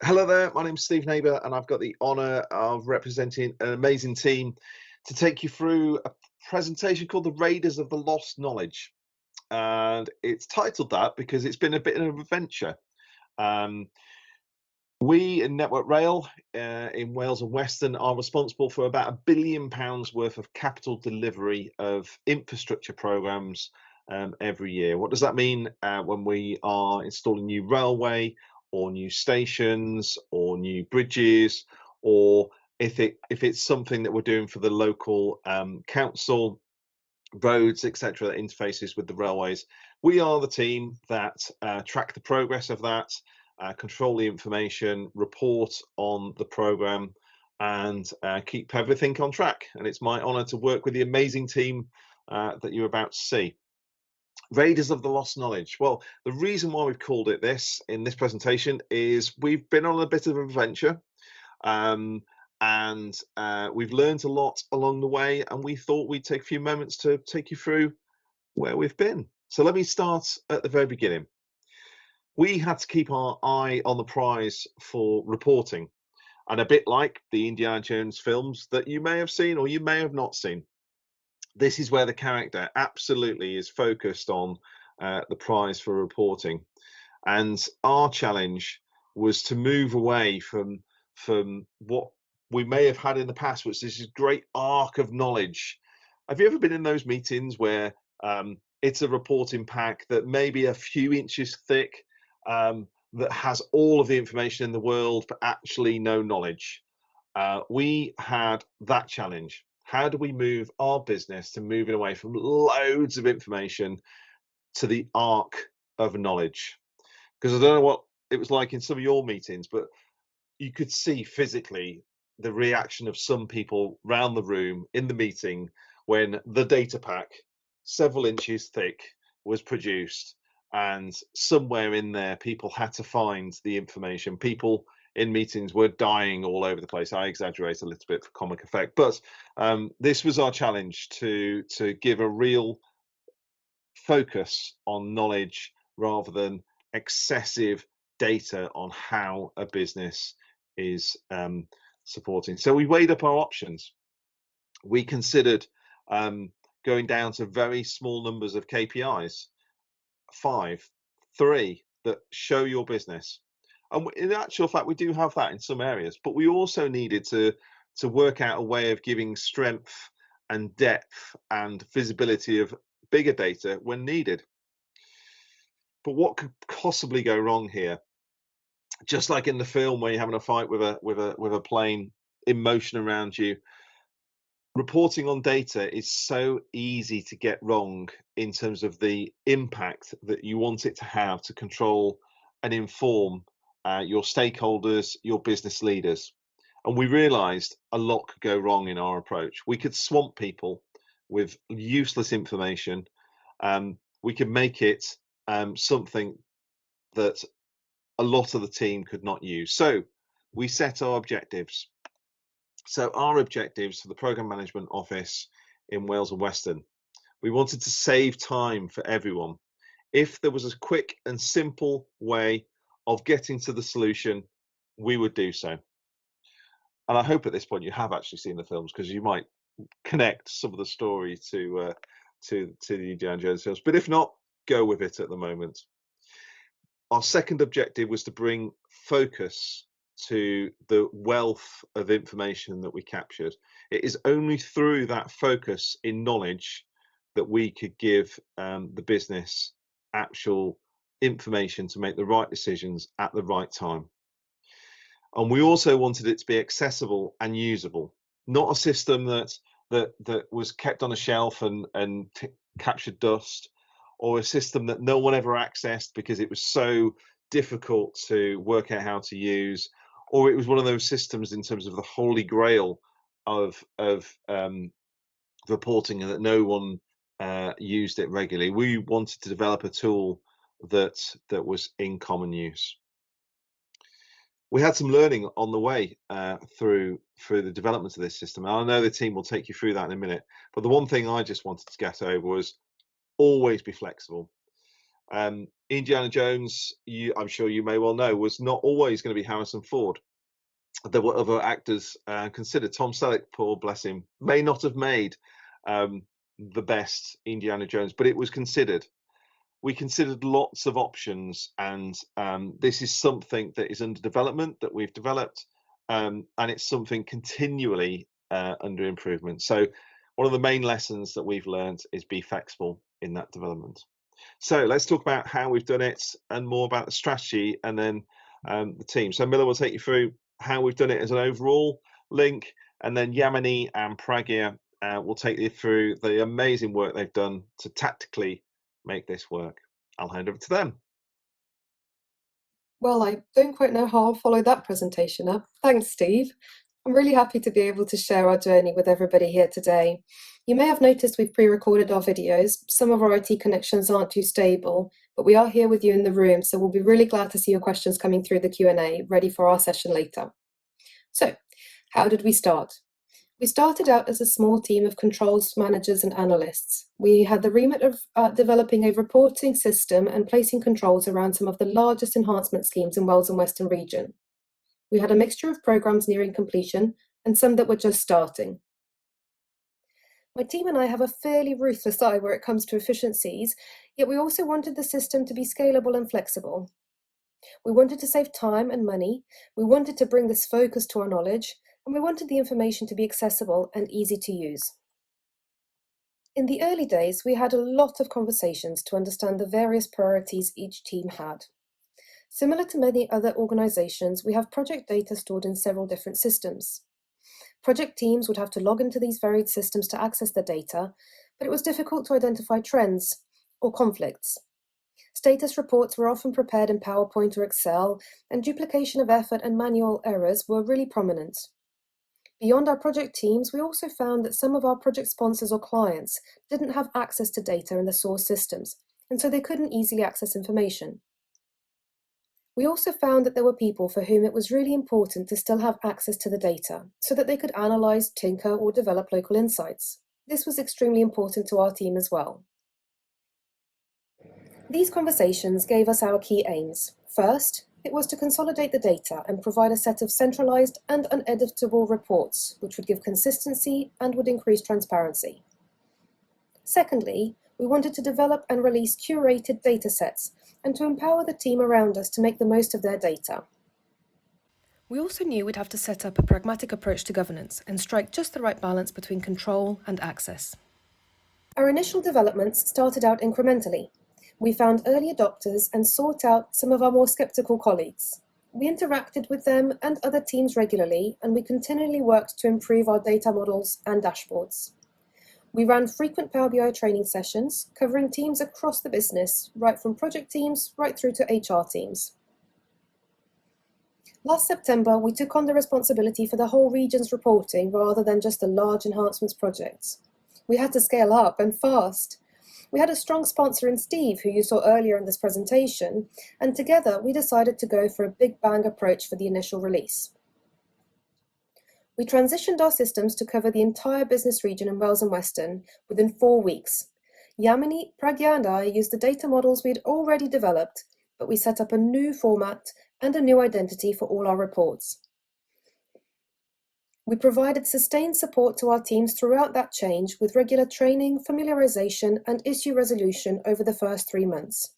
Hello there, my name's Steve Naybour, and I've got the honour of representing an amazing team to take you through a presentation called The Raiders of the Lost Knowledge. And it's titled that because it's been a bit of an adventure. Um, we in Network Rail in Wales and Western are responsible for about £1 billion worth of capital delivery of infrastructure programmes every year. What does that mean when we are installing new railway or new stations or new bridges, or if it's something that we're doing for the local council, roads, etc., that interfaces with the railways? We are the team that track the progress of that, control the information, report on the program, and keep everything on track. And it's my honour to work with the amazing team that you're about to see. Raiders of the Lost Knowledge. Well, the reason why we've called it this in this presentation is we've been on a bit of an adventure. Um, and we've learned a lot along the way, and we thought we'd take a few moments to take you through where we've been. So let me start at the very beginning. We had to keep our eye on the prize for reporting, and a bit like the Indiana Jones films that you may have seen or you may have not seen, this is where the character absolutely is focused on the prize for reporting. And our challenge was to move away from what we may have had in the past, which is this great arc of knowledge. Have you ever been in those meetings where it's a reporting pack that may be a few inches thick, that has all of the information in the world, but actually no knowledge? We had that challenge. How do we move our business to moving away from loads of information to the arc of knowledge? Because I don't know what it was like in some of your meetings, but you could see physically the reaction of some people round the room in the meeting when the data pack, several inches thick, was produced, and somewhere in there people had to find the information. People in meetings were dying all over the place. I exaggerate a little bit for comic effect, but this was our challenge to give a real focus on knowledge rather than excessive data on how a business is supporting. So we weighed up our options. We considered going down to very small numbers of KPIs, 5, 3, that show your business. And in actual fact, we do have that in some areas, but we also needed to work out a way of giving strength and depth and visibility of bigger data when needed. But what could possibly go wrong here? Just like in the film where you're having a fight with a plane in motion around you, reporting on data is so easy to get wrong in terms of the impact that you want it to have to control and inform your stakeholders, your business leaders. And we realized a lot could go wrong in our approach. We could swamp people with useless information. We could make it something that a lot of the team could not use. So we set our objectives. So our objectives for the Programme Management Office in Wales and Western, we wanted to save time for everyone. If there was a quick and simple way of getting to the solution, we would do so. And I hope at this point you have actually seen the films, because you might connect some of the story to the Indiana Jones films. But if not, go with it at the moment. Our second objective was to bring focus to the wealth of information that we captured. It is only through that focus in knowledge that we could give the business actual information to make the right decisions at the right time. And we also wanted it to be accessible and usable, not a system that was kept on a shelf and captured dust, or a system that no one ever accessed because it was so difficult to work out how to use, or it was one of those systems in terms of the holy grail of reporting and that no one used it regularly. We wanted to develop a tool that was in common use. We had some learning on the way through the development of this system. And I know the team will take you through that in a minute. But the one thing I just wanted to get over was always be flexible. Indiana Jones, I'm sure you may well know, was not always going to be Harrison Ford. There were other actors considered. Tom Selleck, poor bless him, may not have made the best Indiana Jones, but it was considered. We considered lots of options, and this is something that is under development, that we've developed, and it's something continually under improvement. So one of the main lessons that we've learned is be flexible in that development. So let's talk about how we've done it and more about the strategy, and then the team. So Milla will take you through how we've done it as an overall link, and then Yamini and Pragya will take you through the amazing work they've done to tactically make this work. I'll hand over to them. Well, I don't quite know how I'll follow that presentation up. Thanks, Steve. I'm really happy to be able to share our journey with everybody here today. You may have noticed we've pre-recorded our videos. Some of our IT connections aren't too stable, but we are here with you in the room, so we'll be really glad to see your questions coming through the Q&A, ready for our session later. So, how did we start? We started out as a small team of controls managers and analysts. We had the remit of developing a reporting system and placing controls around some of the largest enhancement schemes in Wales and Western region. We had a mixture of programs nearing completion and some that were just starting. My team and I have a fairly ruthless eye where it comes to efficiencies, yet we also wanted the system to be scalable and flexible. We wanted to save time and money, we wanted to bring this focus to our knowledge, and we wanted the information to be accessible and easy to use. In the early days, we had a lot of conversations to understand the various priorities each team had. Similar to many other organizations, we have project data stored in several different systems. Project teams would have to log into these varied systems to access the data, but it was difficult to identify trends or conflicts. Status reports were often prepared in PowerPoint or Excel, and duplication of effort and manual errors were really prominent. Beyond our project teams, we also found that some of our project sponsors or clients didn't have access to data in the source systems, and so they couldn't easily access information. We also found that there were people for whom it was really important to still have access to the data, so that they could analyze, tinker, or develop local insights. This was extremely important to our team as well. These conversations gave us our key aims. First, it was to consolidate the data and provide a set of centralized and uneditable reports, which would give consistency and would increase transparency. Secondly, we wanted to develop and release curated data sets and to empower the team around us to make the most of their data. We also knew we'd have to set up a pragmatic approach to governance and strike just the right balance between control and access. Our initial developments started out incrementally. We found early adopters and sought out some of our more skeptical colleagues. We interacted with them and other teams regularly, and we continually worked to improve our data models and dashboards. We ran frequent Power BI training sessions, covering teams across the business, right from project teams right through to HR teams. Last September, we took on the responsibility for the whole region's reporting rather than just the large enhancements projects. We had to scale up and fast. We had a strong sponsor in Steve, who you saw earlier in this presentation, and together we decided to go for a big bang approach for the initial release. We transitioned our systems to cover the entire business region in Wales and Western within 4 weeks. Yamini, Pragya and I used the data models we had already developed, but we set up a new format and a new identity for all our reports. We provided sustained support to our teams throughout that change with regular training, familiarization, and issue resolution over the first 3 months.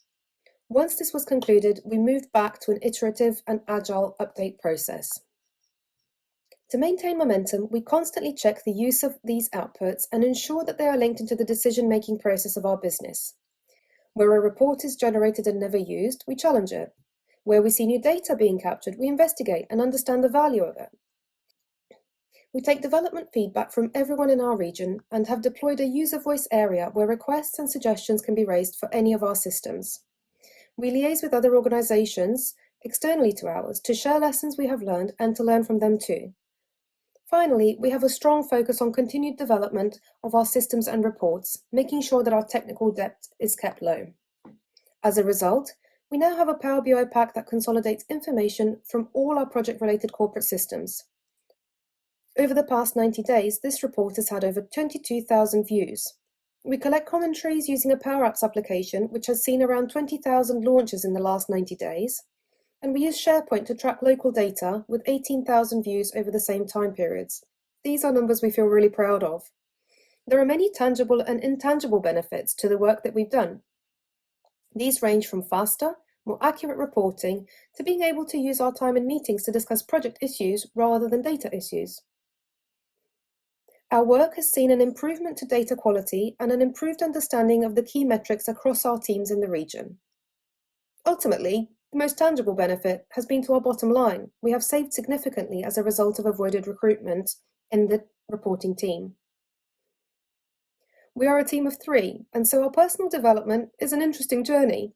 Once this was concluded, we moved back to an iterative and agile update process. To maintain momentum, we constantly check the use of these outputs and ensure that they are linked into the decision-making process of our business. Where a report is generated and never used, we challenge it. Where we see new data being captured, we investigate and understand the value of it. We take development feedback from everyone in our region and have deployed a user voice area where requests and suggestions can be raised for any of our systems. We liaise with other organizations, externally to ours, to share lessons we have learned and to learn from them too. Finally, we have a strong focus on continued development of our systems and reports, making sure that our technical debt is kept low. As a result, we now have a Power BI pack that consolidates information from all our project-related corporate systems. Over the past 90 days, this report has had over 22,000 views. We collect commentaries using a Power Apps application, which has seen around 20,000 launches in the last 90 days. And we use SharePoint to track local data with 18,000 views over the same time periods. These are numbers we feel really proud of. There are many tangible and intangible benefits to the work that we've done. These range from faster, more accurate reporting to being able to use our time in meetings to discuss project issues rather than data issues. Our work has seen an improvement to data quality and an improved understanding of the key metrics across our teams in the region. Ultimately, the most tangible benefit has been to our bottom line. We have saved significantly as a result of avoided recruitment in the reporting team. We are a team of 3, and so our personal development is an interesting journey.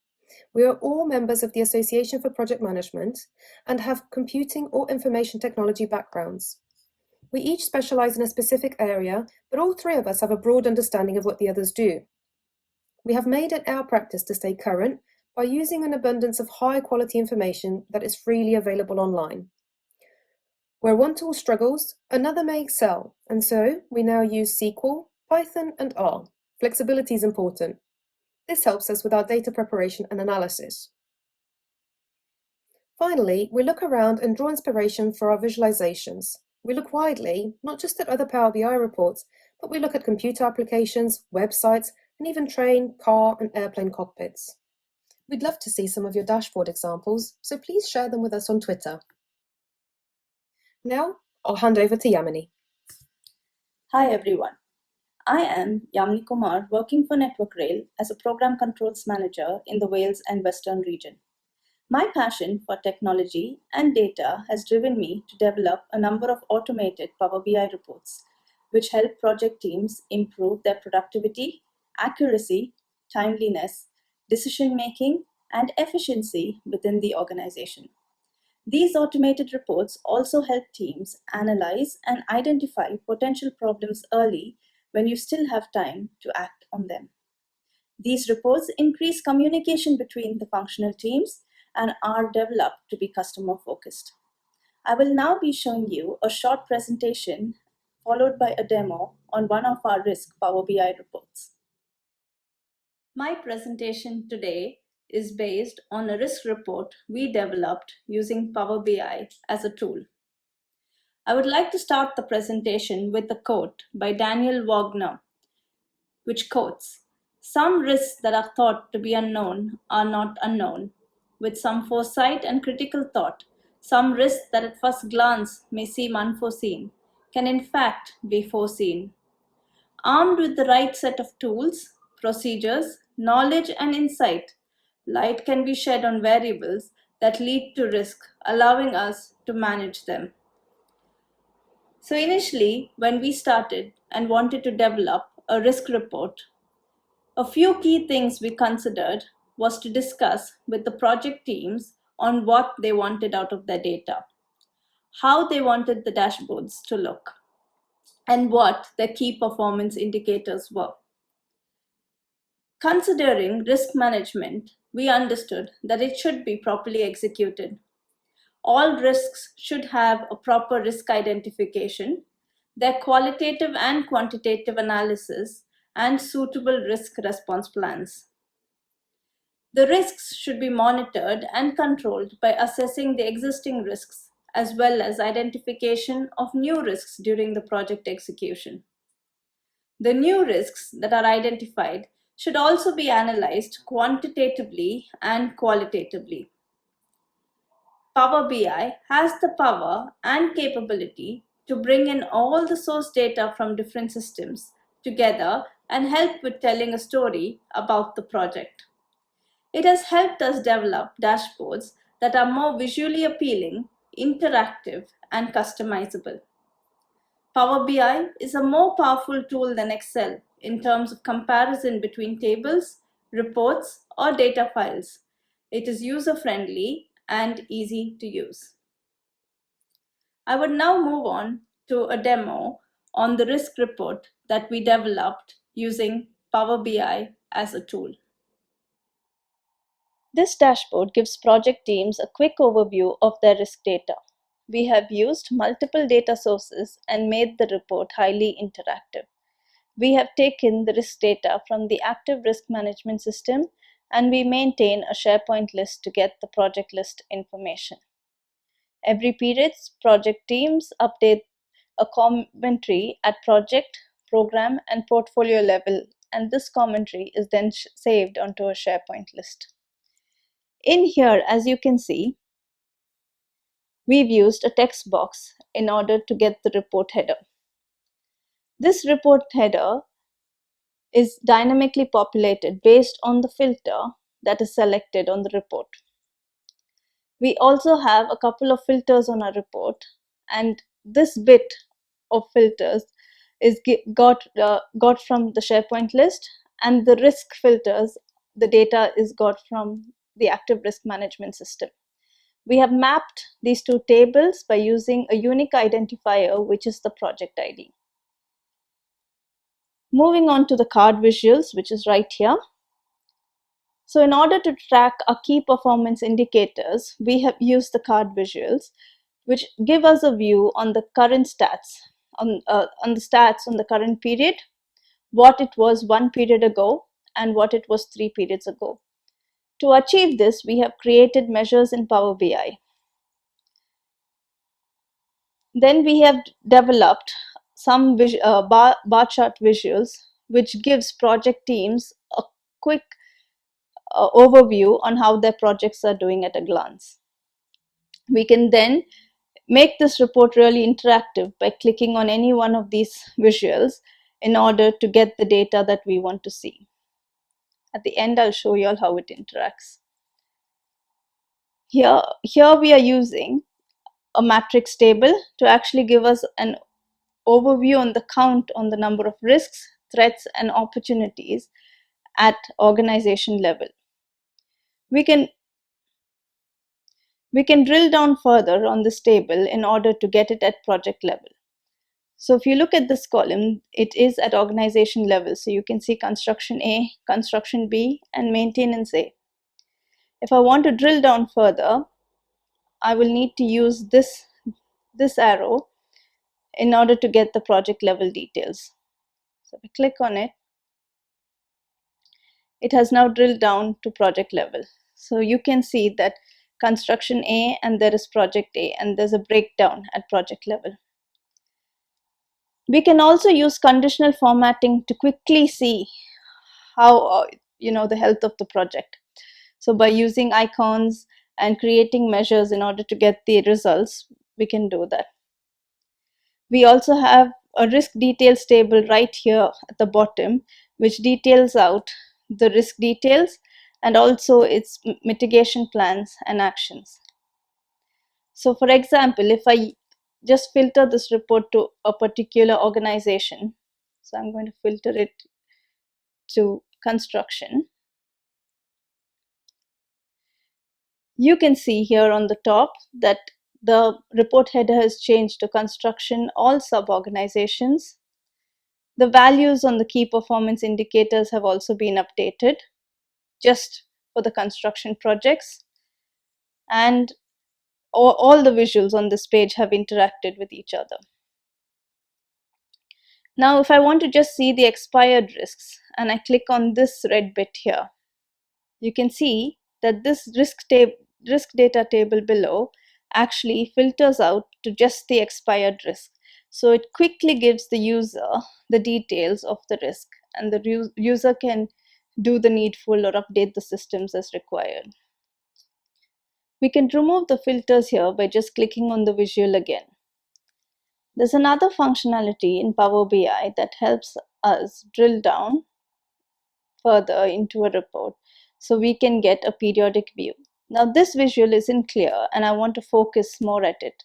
We are all members of the Association for Project Management and have computing or information technology backgrounds. We each specialize in a specific area, but all 3 of us have a broad understanding of what the others do. We have made it our practice to stay current by using an abundance of high-quality information that is freely available online. Where one tool struggles, another may excel, and so we now use SQL, Python, and R. Flexibility is important. This helps us with our data preparation and analysis. Finally, we look around and draw inspiration for our visualizations. We look widely, not just at other Power BI reports, but we look at computer applications, websites, and even train, car, and airplane cockpits. We'd love to see some of your dashboard examples, so please share them with us on Twitter. Now, I'll hand over to Yamini. Hi everyone. I am Yamini Kumar, working for Network Rail as a Program Controls Manager in the Wales and Western region. My passion for technology and data has driven me to develop a number of automated Power BI reports, which help project teams improve their productivity, accuracy, timeliness, decision-making, and efficiency within the organization. These automated reports also help teams analyze and identify potential problems early when you still have time to act on them. These reports increase communication between the functional teams and are developed to be customer-focused. I will now be showing you a short presentation followed by a demo on one of our risk Power BI reports. My presentation today is based on a risk report we developed using Power BI as a tool. I would like to start the presentation with a quote by Daniel Wagner, which quotes, "Some risks that are thought to be unknown are not unknown. With some foresight and critical thought, some risks that at first glance may seem unforeseen can in fact be foreseen. Armed with the right set of tools, procedures, knowledge, and insight, light can be shed on variables that lead to risk, allowing us to manage them." So initially, when we started and wanted to develop a risk report, a few key things we considered was to discuss with the project teams on what they wanted out of their data, how they wanted the dashboards to look, and what their key performance indicators were. Considering risk management, we understood that it should be properly executed. All risks should have a proper risk identification, their qualitative and quantitative analysis, and suitable risk response plans. The risks should be monitored and controlled by assessing the existing risks as well as identification of new risks during the project execution. The new risks that are identified should also be analyzed quantitatively and qualitatively. Power BI has the power and capability to bring in all the source data from different systems together and help with telling a story about the project. It has helped us develop dashboards that are more visually appealing, interactive, and customizable. Power BI is a more powerful tool than Excel in terms of comparison between tables, reports, or data files. It is user-friendly and easy to use. I would now move on to a demo on the risk report that we developed using Power BI as a tool. This dashboard gives project teams a quick overview of their risk data. We have used multiple data sources and made the report highly interactive. We have taken the risk data from the active risk management system, and we maintain a SharePoint list to get the project list information. Every period, project teams update a commentary at project, program, and portfolio level, and this commentary is then saved onto a SharePoint list. In here, as you can see, we've used a text box in order to get the report header. This report header is dynamically populated based on the filter that is selected on the report. We also have a couple of filters on our report, and this bit of filters is got from the SharePoint list, and the risk filters, the data is got from the active risk management system. We have mapped these two tables by using a unique identifier, which is the project ID. Moving on to the card visuals, which is right here. So in order to track our key performance indicators, we have used the card visuals, which give us a view on the current stats, on the stats on the current period, what it was 1 period ago, and what it was 3 periods ago. To achieve this, we have created measures in Power BI. Then we have developed some bar chart visuals, which gives project teams a quick overview on how their projects are doing at a glance. We can then make this report really interactive by clicking on any one of these visuals in order to get the data that we want to see. At the end, I'll show you all how it interacts. Here we are using a matrix table to actually give us an overview on the count on the number of risks, threats, and opportunities at organization level. We can drill down further on this table in order to get it at project level. So if you look at this column, it is at organization level. So you can see construction A, construction B, and maintenance A. If I want to drill down further, I will need to use this arrow in order to get the project level details. So if I click on it, it has now drilled down to project level. So you can see that construction A, and there is project A, and there's a breakdown at project level. We can also use conditional formatting to quickly see how the health of the project. So by using icons and creating measures in order to get the results, we can do that. We also have a risk details table right here at the bottom, which details out the risk details and also its mitigation plans and actions. So for example, if I just filter this report to a particular organization, so I'm going to filter it to construction. You can see here on the top that the report header has changed to construction, all sub-organizations. The values on the key performance indicators have also been updated just for the construction projects. And all the visuals on this page have interacted with each other. Now, if I want to just see the expired risks and I click on this red bit here, you can see that this risk data table below actually filters out to just the expired risk. So it quickly gives the user the details of the risk, and the user can do the needful or update the systems as required. We can remove the filters here by just clicking on the visual again. There's another functionality in Power BI that helps us drill down further into a report so we can get a periodic view. Now this visual isn't clear and I want to focus more at it.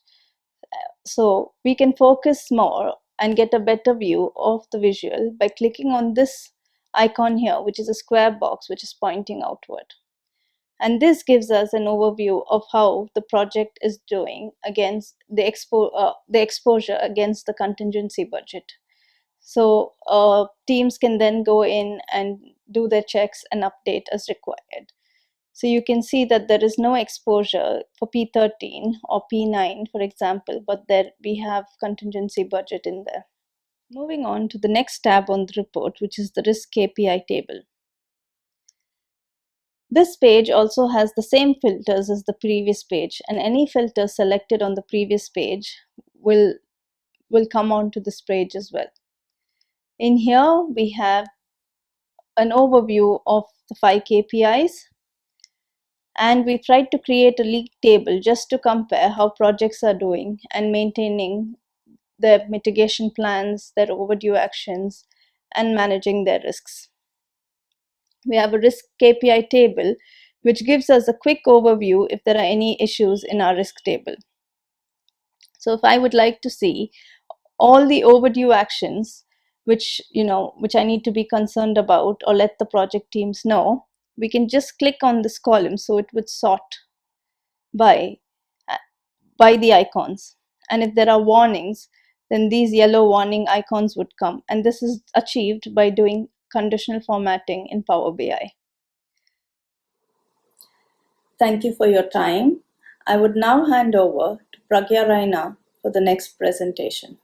So we can focus more and get a better view of the visual by clicking on this icon here, which is a square box which is pointing outward. And this gives us an overview of how the project is doing against the exposure against the contingency budget. So teams can then go in and do their checks and update as required. So you can see that there is no exposure for P13 or P9, for example, but there we have contingency budget in there. Moving on to the next tab on the report, which is the risk KPI table. This page also has the same filters as the previous page, and any filter selected on the previous page will come onto this page as well. In here, we have an overview of the 5 KPIs, and we tried to create a league table just to compare how projects are doing and maintaining their mitigation plans, their overdue actions, and managing their risks. We have a risk KPI table, which gives us a quick overview if there are any issues in our risk table. So if I would like to see all the overdue actions which I need to be concerned about or let the project teams know, we can just click on this column, so it would sort by the icons. And if there are warnings, then these yellow warning icons would come, and this is achieved by doing conditional formatting in Power BI. Thank you for your time. I would now hand over to Pragya Raina for the next presentation.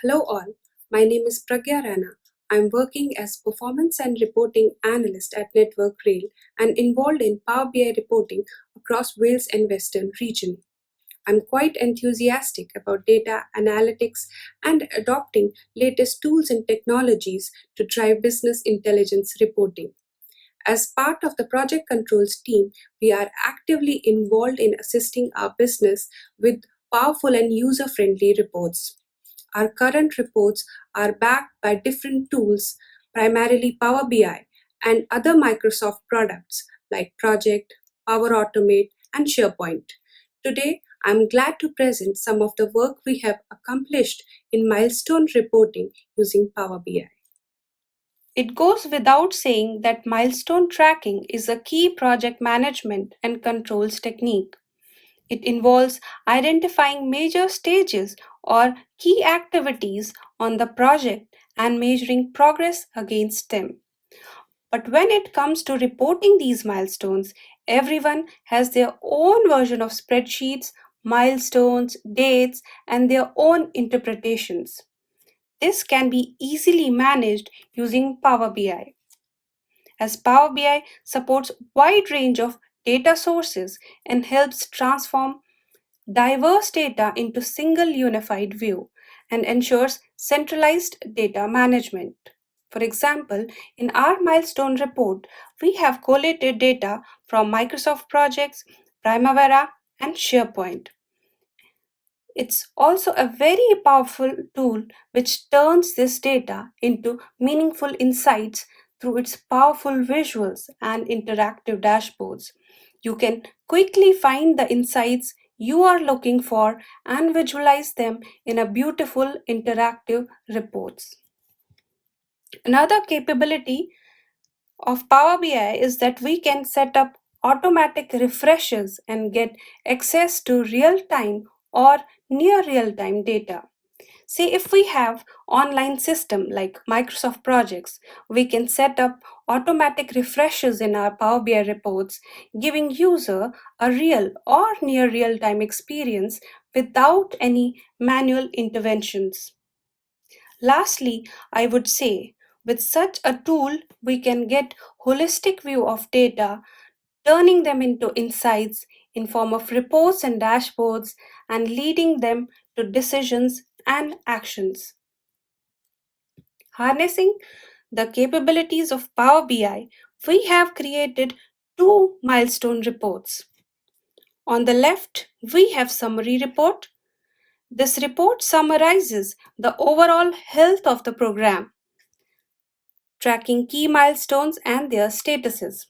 Hello all, my name is Pragya Raina. I'm working as Performance and Reporting Analyst at Network Rail and involved in Power BI reporting across Wales and Western region. I'm quite enthusiastic about data analytics and adopting latest tools and technologies to drive business intelligence reporting. As part of the project controls team, we are actively involved in assisting our business with powerful and user-friendly reports. Our current reports are backed by different tools, primarily Power BI and other Microsoft products like Project, Power Automate, and SharePoint. Today, I'm glad to present some of the work we have accomplished in milestone reporting using Power BI. It goes without saying that milestone tracking is a key project management and controls technique. It involves identifying major stages or key activities on the project and measuring progress against them. But when it comes to reporting these milestones, everyone has their own version of spreadsheets, milestones, dates, and their own interpretations. This can be easily managed using Power BI. As Power BI supports a wide range of data sources and helps transform diverse data into single unified view and ensures centralized data management. For example, in our milestone report, we have collated data from Microsoft projects, Primavera, and SharePoint. It's also a very powerful tool which turns this data into meaningful insights through its powerful visuals and interactive dashboards. You can quickly find the insights you are looking for and visualize them in a beautiful interactive reports. Another capability of Power BI is that we can set up automatic refreshes and get access to real-time or near real-time data. Say if we have online system like Microsoft projects, we can set up automatic refreshes in our Power BI reports, giving user a real or near real-time experience without any manual interventions. Lastly, I would say with such a tool, we can get holistic view of data, turning them into insights in form of reports and dashboards and leading them to decisions and actions. Harnessing the capabilities of Power BI, we have created two milestone reports. On the left, we have summary report. This report summarizes the overall health of the program, tracking key milestones and their statuses.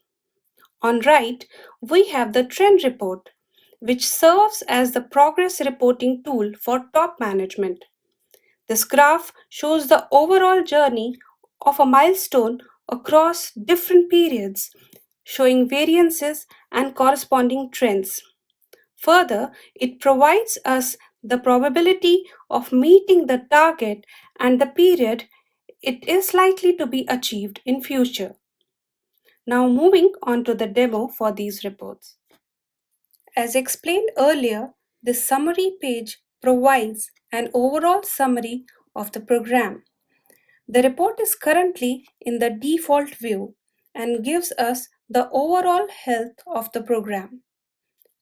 On right, we have the trend report, which serves as the progress reporting tool for top management. This graph shows the overall journey of a milestone across different periods, showing variances and corresponding trends. Further, it provides us the probability of meeting the target and the period it is likely to be achieved in future. Now moving on to the demo for these reports. As explained earlier, the summary page provides an overall summary of the program. The report is currently in the default view and gives us the overall health of the program.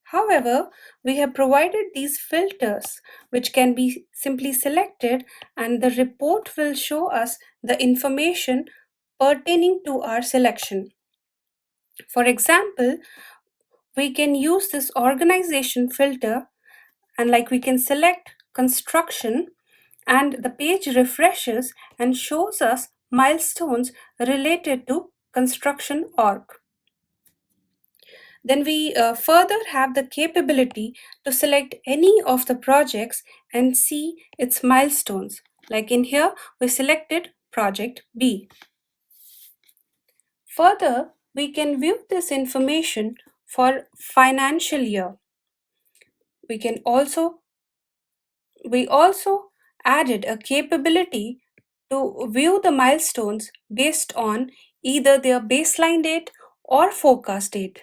However, we have provided these filters which can be simply selected, and the report will show us the information pertaining to our selection. For example, we can use this organization filter, and we can select construction, and the page refreshes and shows us milestones related to construction org. Then we further have the capability to select any of the projects and see its milestones. Like in here, we selected project B. Further, we can view this information for financial year. We also added a capability to view the milestones based on either their baseline date or forecast date.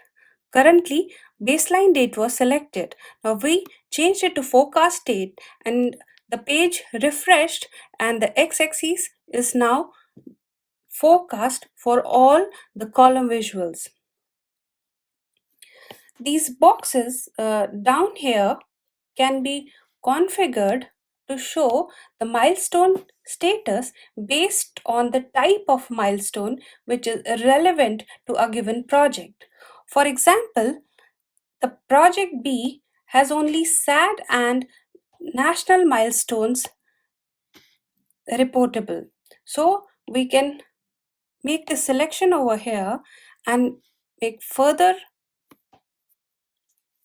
Currently, baseline date was selected. Now we changed it to forecast date, and the page refreshed, and the x-axis is now forecast for all the column visuals. These boxes down here can be configured to show the milestone status based on the type of milestone which is relevant to a given project. For example, the project B has only SAD and national milestones reportable. So we can make the selection over here and make further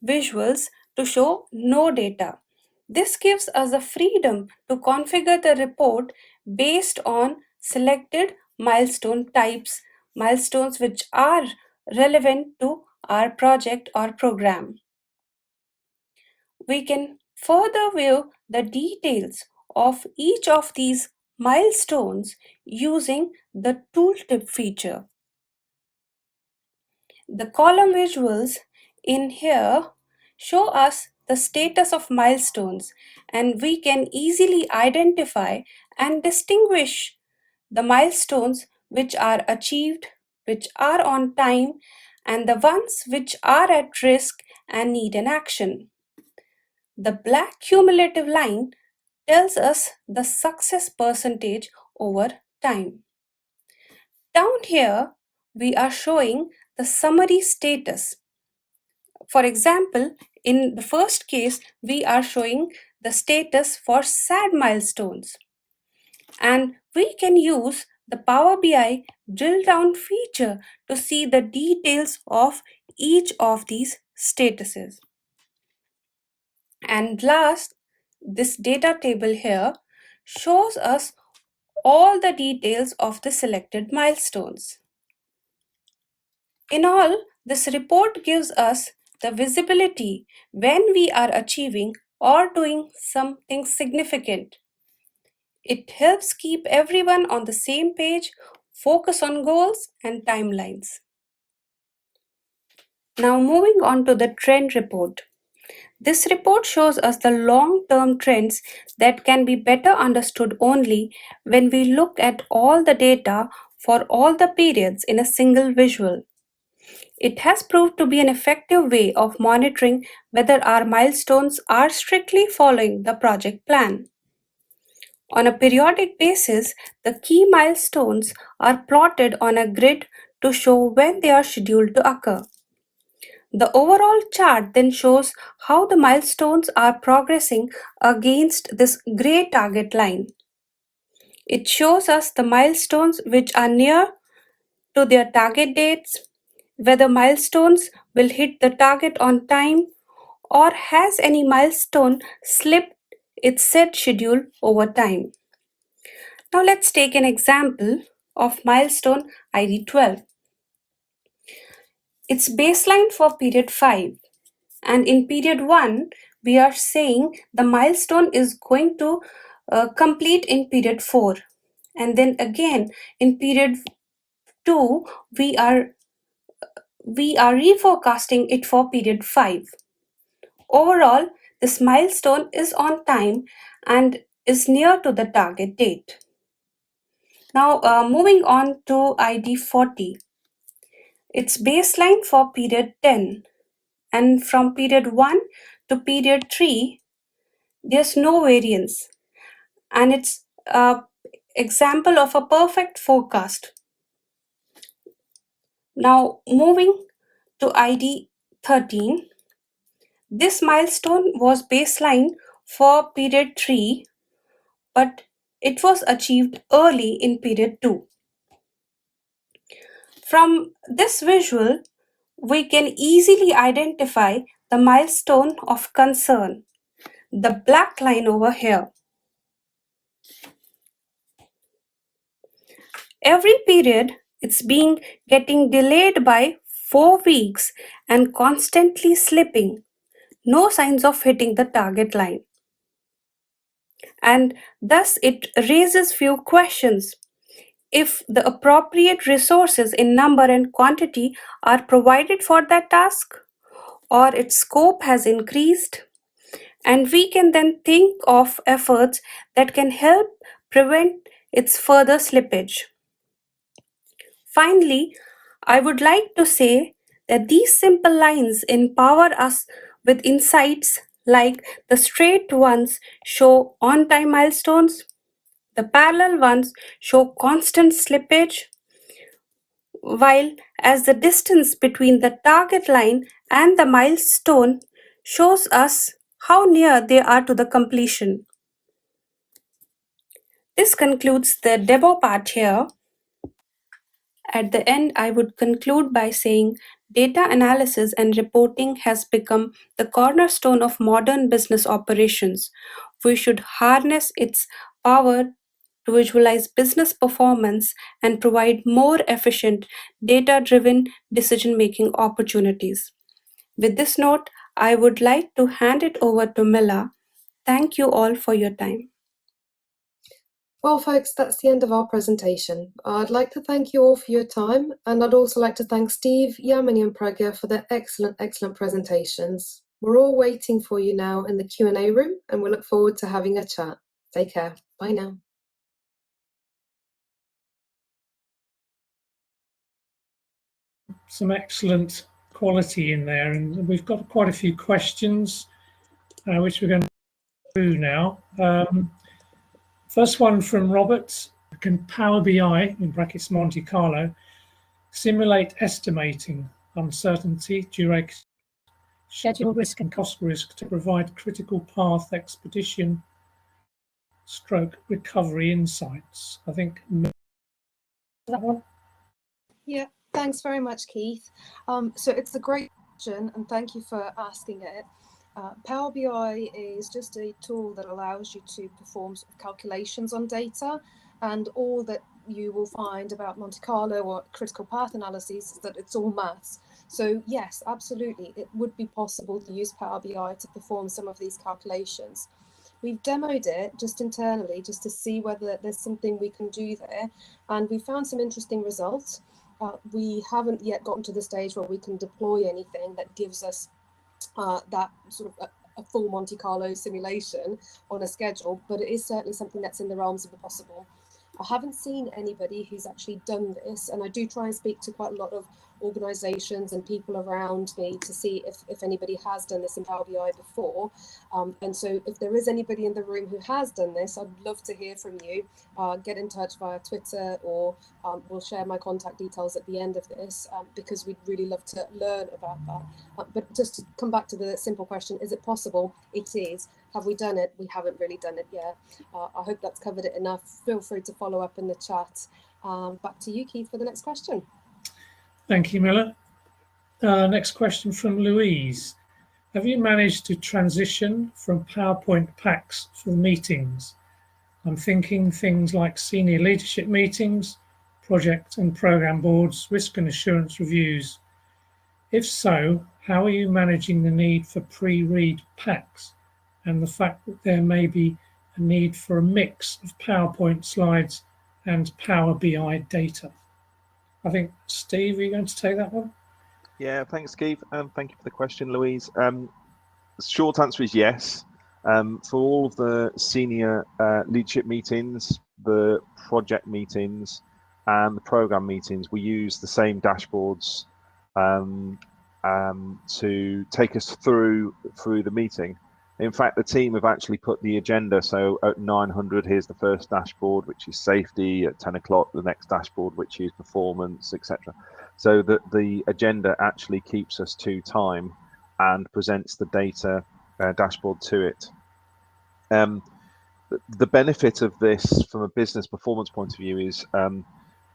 visuals to show no data. This gives us the freedom to configure the report based on selected milestone types, milestones which are relevant to our project or program. We can further view the details of each of these milestones using the tooltip feature. The column visuals in here show us the status of milestones, and we can easily identify and distinguish the milestones which are achieved, which are on time, and the ones which are at risk and need an action. The black cumulative line tells us the success percentage over time. Down here, we are showing the summary status. For example, in the first case, we are showing the status for SAD milestones. And we can use the Power BI drill down feature to see the details of each of these statuses. And last, this data table here shows us all the details of the selected milestones. In all, this report gives us the visibility when we are achieving or doing something significant. It helps keep everyone on the same page, focus on goals and timelines. Now moving on to the trend report. This report shows us the long-term trends that can be better understood only when we look at all the data for all the periods in a single visual. It has proved to be an effective way of monitoring whether our milestones are strictly following the project plan. On a periodic basis, the key milestones are plotted on a grid to show when they are scheduled to occur. The overall chart then shows how the milestones are progressing against this gray target line. It shows us the milestones which are near to their target dates, whether milestones will hit the target on time, or has any milestone slipped its set schedule over time. Now let's take an example of milestone ID 12. It's baseline for period 5, and in period 1 we are saying the milestone is going to complete in period 4, and then again in period 2 we are reforecasting it for period 5. Overall, this milestone is on time and is near to the target date. Now, moving on to ID 40. It's baseline for period 10, and from period 1 to period 3, there's no variance, and it's an example of a perfect forecast. Now, moving to ID 13. This milestone was baseline for period 3, but it was achieved early in period 2. From this visual, we can easily identify the milestone of concern, the black line over here. Every period, it's getting delayed by 4 weeks and constantly slipping. No signs of hitting the target line. And thus it raises few questions. If the appropriate resources in number and quantity are provided for that task, or its scope has increased, and we can then think of efforts that can help prevent its further slippage. Finally, I would like to say that these simple lines empower us with insights like the straight ones show on-time milestones, the parallel ones show constant slippage, while as the distance between the target line and the milestone shows us how near they are to the completion. This concludes the demo part here. At the end, I would conclude by saying data analysis and reporting has become the cornerstone of modern business operations. We should harness its power to visualize business performance and provide more efficient, data-driven decision-making opportunities. With this note, I would like to hand it over to Milla. Thank you all for your time. Well, folks, that's the end of our presentation. I'd like to thank you all for your time, and I'd also like to thank Steve, Yamini and Pragya for their excellent presentations. We're all waiting for you now in the Q&A room, and we look forward to having a chat. Take care. Bye now. Some excellent quality in there, and we've got quite a few questions which we're going to go through now. First one from Robert: can Power BI, in brackets Monte Carlo, simulate estimating uncertainty, duration, schedule risk and cost risk to provide critical path expedition stroke recovery insights? I think that one. Yeah, thanks very much, Keith. So it's a great question, and thank you for asking it. Power BI is just a tool that allows you to perform calculations on data, and all that you will find about Monte Carlo or critical path analyses is that it's all maths. So yes, absolutely, it would be possible to use Power BI to perform some of these calculations. We've demoed it just internally, just to see whether there's something we can do there, and we found some interesting results. We haven't yet gotten to the stage where we can deploy anything that gives us that sort of a full Monte Carlo simulation on a schedule, but it is certainly something that's in the realms of the possible. I haven't seen anybody who's actually done this, and I do try and speak to quite a lot of organisations and people around me to see if anybody has done this in Power BI before. And so if there is anybody in the room who has done this, I'd love to hear from you. Get in touch via Twitter, or we'll share my contact details at the end of this, because we'd really love to learn about that. But just to come back to the simple question, is it possible? It is. Have we done it? We haven't really done it yet. I hope that's covered it enough. Feel free to follow up in the chat. Back to you, Keith, for the next question. Thank you, Milla. Next question from Louise. Have you managed to transition from PowerPoint packs for meetings? I'm thinking things like senior leadership meetings, project and program boards, risk and assurance reviews. If so, how are you managing the need for pre-read packs and the fact that there may be a need for a mix of PowerPoint slides and Power BI data? I think, Steve, are you going to take that one? Yeah, thanks, Keith, and thank you for the question, Louise. The short answer is yes. For all of the senior leadership meetings, the project meetings and the program meetings, we use the same dashboards to take us through the meeting. In fact, the team have actually put the agenda. So at 900, here's the first dashboard, which is safety. At 10 o'clock, the next dashboard, which is performance, etc. So that the agenda actually keeps us to time and presents the data dashboard to it. The benefit of this from a business performance point of view is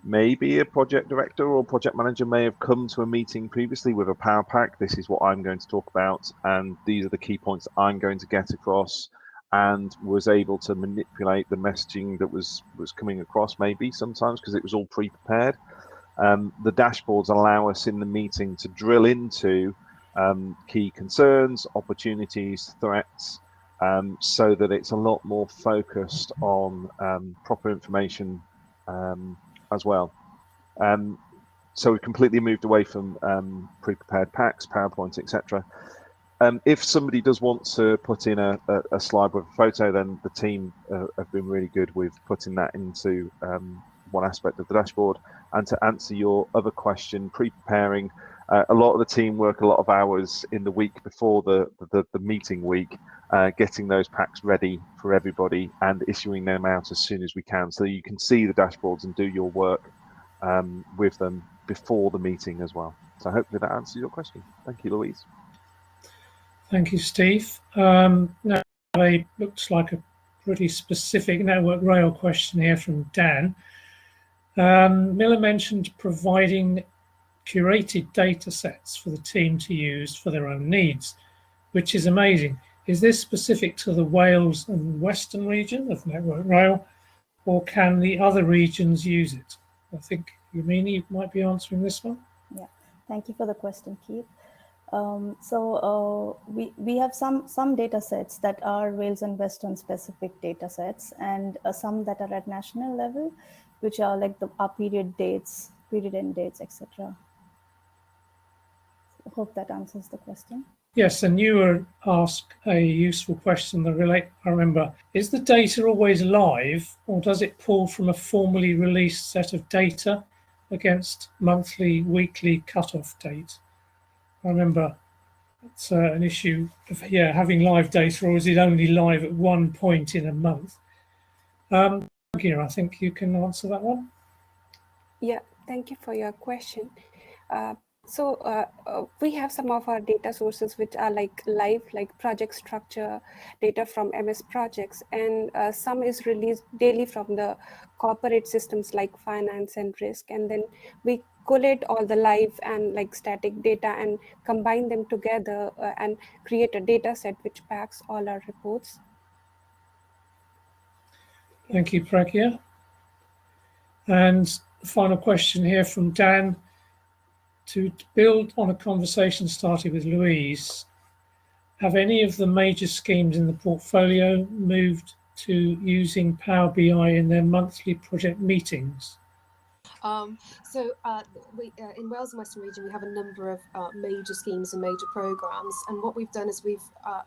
maybe a project director or project manager may have come to a meeting previously with a power pack. This is what I'm going to talk about, and these are the key points that I'm going to get across, and was able to manipulate the messaging that was coming across maybe sometimes because it was all pre-prepared. The dashboards allow us in the meeting to drill into key concerns, opportunities, threats, so that it's a lot more focused on proper information as well. So we completely moved away from pre-prepared packs, PowerPoint, etc. If somebody does want to put in a slide with a photo, then the team have been really good with putting that into one aspect of the dashboard. And to answer your other question, pre-preparing, a lot of the team work a lot of hours in the week before the meeting week, getting those packs ready for everybody and issuing them out as soon as we can. So you can see the dashboards and do your work with them before the meeting as well. So hopefully that answers your question. Thank you, Louise. Thank you, Steve. Now, it looks like a pretty specific Network Rail question here from Dan. Milla mentioned providing curated data sets for the team to use for their own needs, which is amazing. Is this specific to the Wales and Western region of Network Rail, or can the other regions use it? I think Yamini might be answering this one. Yeah, thank you for the question, Keith. We have some data sets that are Wales and Western specific data sets, and some that are at national level, which are like our period end dates, etc. I hope that answers the question. Yes, and you were asked a useful question that I remember. Is the data always live, or does it pull from a formally released set of data against monthly, weekly cutoff date? I remember it's an issue of having live data, or is it only live at one point in a month? Pragya, I think you can answer that one. Yeah, thank you for your question. We have some of our data sources which are like live, like project structure, data from MS projects, and some is released daily from the corporate systems like finance and risk. And then we collate all the live and like static data and combine them together and create a data set which packs all our reports. Thank you, Pragya. And the final question here from Dan. To build on a conversation started with Louise, have any of the major schemes in the portfolio moved to using Power BI in their monthly project meetings? In Wales and Western region, we have a number of major schemes and major programs. And what we've done is we've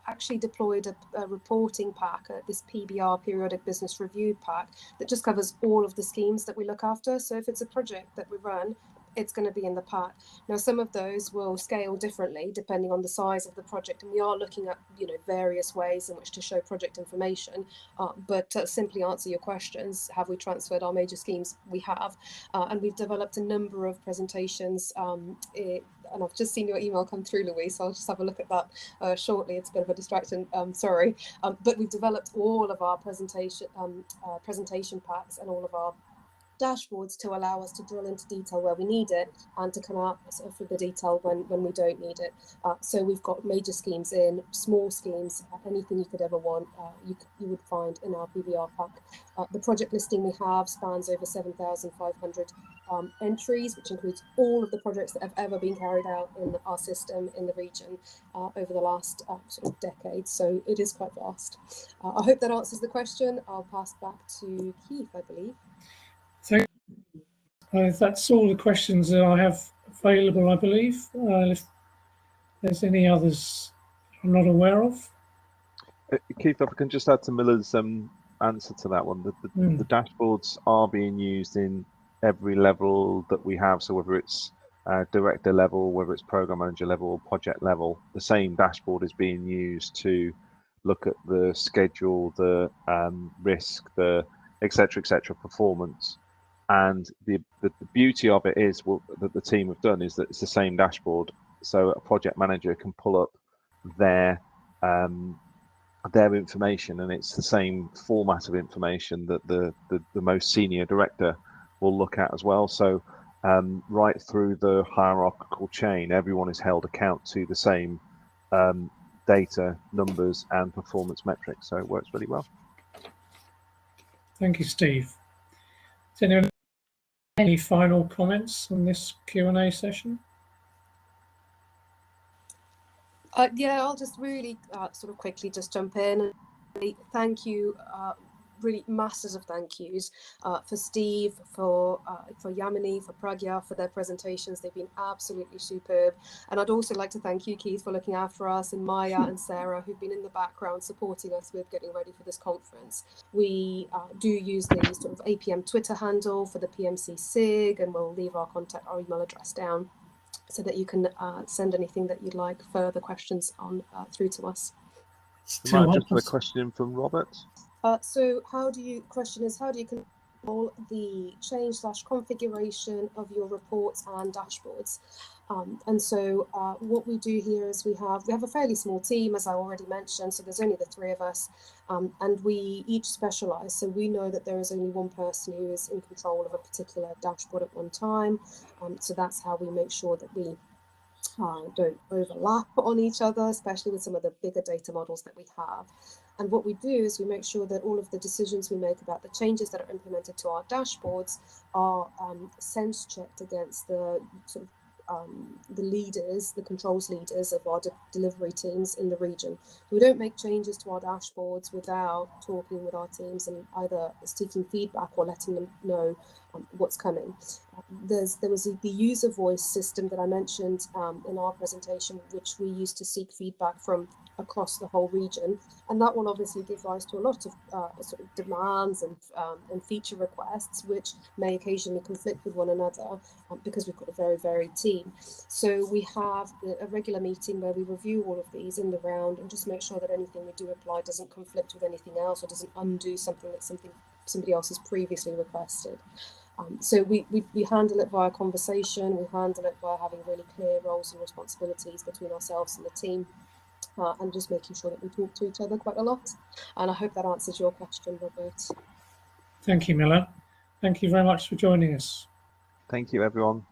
actually deployed a reporting pack, this PBR, Periodic Business Review pack, that just covers all of the schemes that we look after. So if it's a project that we run, it's going to be in the pack. Now, some of those will scale differently depending on the size of the project, and we are looking at various ways in which to show project information. But to simply answer your questions, have we transferred our major schemes? We have, and we've developed a number of presentations. And I've just seen your email come through, Louise, so I'll just have a look at that shortly. It's a bit of a distraction, sorry. But we've developed all of our presentation packs and all of our dashboards to allow us to drill into detail where we need it and to come out with the detail when we don't need it. So we've got major schemes in, small schemes, anything you could ever want, you would find in our PBR pack. The project listing we have spans over 7,500 entries, which includes all of the projects that have ever been carried out in our system in the region over the last sort of decade. So it is quite vast. I hope that answers the question. I'll pass back to Keith, I believe. Thank you. That's all the questions that I have available, I believe. If there's any others I'm not aware of. Keith, if I can just add to Milla's answer to that one. The dashboards are being used in every level that we have. So whether it's director level, whether it's program manager level or project level, the same dashboard is being used to look at the schedule, the risk, the etc. performance. And the beauty of it is that the team have done is that it's the same dashboard. So a project manager can pull up their information, and it's the same format of information that the most senior director will look at as well. So right through the hierarchical chain, everyone is held account to the same data, numbers, and performance metrics. So it works really well. Thank you, Steve. Does anyone have any final comments on this Q&A session? Yeah, I'll just really sort of quickly just jump in. Thank you, really masses of thank yous for Steve, for Yamini, for Pragya, for their presentations. They've been absolutely superb. And I'd also like to thank you, Keith, for looking after us, and Maya and Sarah, who've been in the background supporting us with getting ready for this conference. We do use the sort of APM Twitter handle for the PMC SIG, and we'll leave our email address down, so that you can send anything that you'd like, further questions on through to us. We might just put a question from Robert. So how do you control the change/configuration of your reports and dashboards? And so what we do here is we have a fairly small team, as I already mentioned, so there's only the three of us, and we each specialize. So we know that there is only one person who is in control of a particular dashboard at one time. So that's how we make sure that we don't overlap on each other, especially with some of the bigger data models that we have. And what we do is we make sure that all of the decisions we make about the changes that are implemented to our dashboards are sense checked against the sort of the leaders, the controls leaders of our delivery teams in the region. We don't make changes to our dashboards without talking with our teams and either seeking feedback or letting them know what's coming. There was the user voice system that I mentioned in our presentation, which we used to seek feedback from across the whole region, and that will obviously give rise to a lot of sort of demands and feature requests, which may occasionally conflict with one another because we've got a very varied team. So we have a regular meeting where we review all of these in the round and just make sure that anything we do apply doesn't conflict with anything else or doesn't undo something that somebody else has previously requested. So we handle it via conversation, we handle it by having really clear roles and responsibilities between ourselves and the team, and just making sure that we talk to each other quite a lot. And I hope that answers your question, Robert. Thank you, Milla. Thank you very much for joining us. Thank you, everyone.